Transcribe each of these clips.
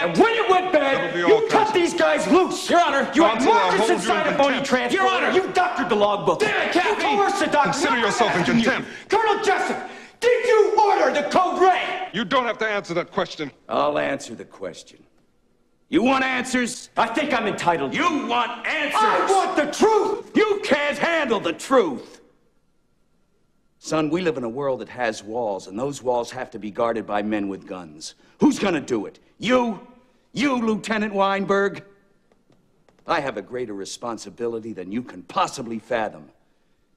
And when you went bad, you cut these guys loose. Your Honor. You had Marcus inside a phony transport. Your Honor. You doctored the logbook. Damn it, Kathy. You coerced the doctor. Consider yourself in contempt. Colonel Jessup, did you order the code red? You don't have to answer that question. I'll answer the question. You want answers? I think I'm entitled. You want answers? I want the truth! You can't handle the truth! Son, we live in a world that has walls, and those walls have to be guarded by men with guns. Who's gonna do it? You? You, Lieutenant Weinberg? I have a greater responsibility than you can possibly fathom.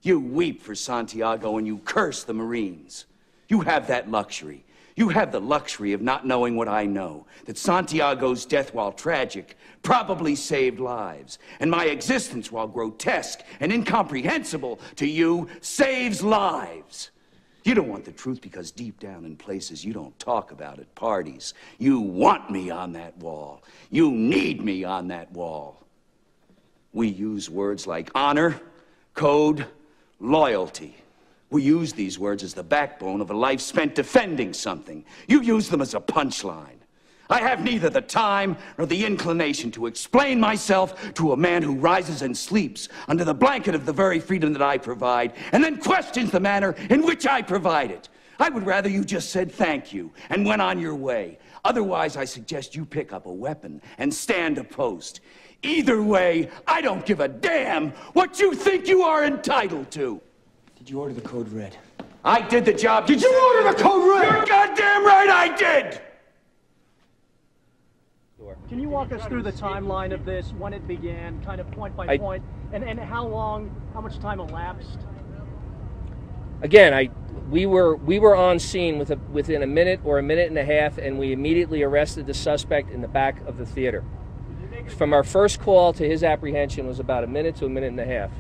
You weep for Santiago and you curse the Marines. You have that luxury. You have the luxury of not knowing what I know, that Santiago's death, while tragic, probably saved lives, and my existence, while grotesque and incomprehensible to you, saves lives. You don't want the truth because deep down in places you don't talk about at parties, you want me on that wall. You need me on that wall. We use words like honor, code, loyalty. We use these words as the backbone of a life spent defending something. You use them as a punchline. I have neither the time nor the inclination to explain myself to a man who rises and sleeps under the blanket of the very freedom that I provide, and then questions the manner in which I provide it. I would rather you just said thank you and went on your way. Otherwise, I suggest you pick up a weapon and stand a post. Either way, I don't give a damn what you think you are entitled to. Did you order the code red? I did the job. Did you order the code red? You're goddamn right I did! Can you walk us through the timeline of this, when it began, kind of point by point, and how much time elapsed? Again, we were on scene within a minute or a minute and a half, and we immediately arrested the suspect in the back of the theater. From our first call to his apprehension was about a minute to a minute and a half.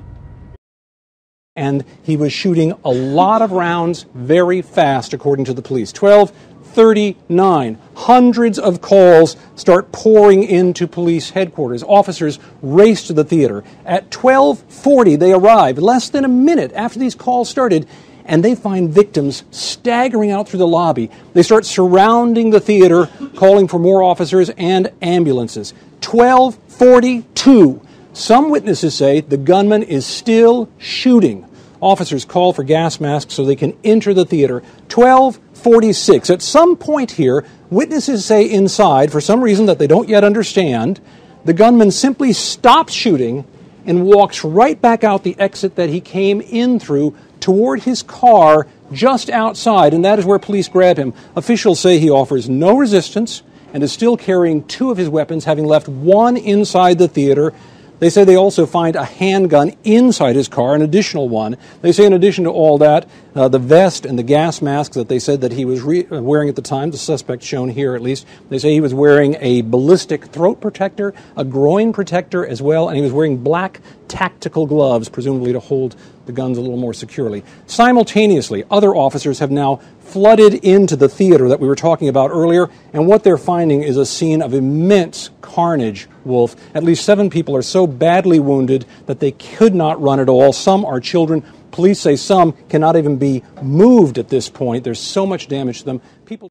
And he was shooting a lot of rounds very fast, according to the police. 12:39. Hundreds of calls start pouring into police headquarters. Officers race to the theater. At 12:40, they arrive, less than a minute after these calls started, and they find victims staggering out through the lobby. They start surrounding the theater, calling for more officers and ambulances. 12:42. Some witnesses say the gunman is still shooting. Officers call for gas masks so they can enter the theater. 12:46. At some point here, witnesses say inside, for some reason that they don't yet understand, the gunman simply stops shooting and walks right back out the exit that he came in through toward his car just outside, and that is where police grab him. Officials say he offers no resistance and is still carrying two of his weapons, having left one inside the theater. They say they also find a handgun inside his car, an additional one. They say in addition to all that, the vest and the gas mask that they said that he was wearing at the time, the suspect shown here at least, they say he was wearing a ballistic throat protector, a groin protector as well, and he was wearing black tactical gloves, presumably to hold the guns a little more securely. Simultaneously, other officers have now flooded into the theater that we were talking about earlier, and what they're finding is a scene of immense carnage, Wolf. At least 7 people are so badly wounded that they could not run at all. Some are children. Police say some cannot even be moved at this point. There's so much damage to them. People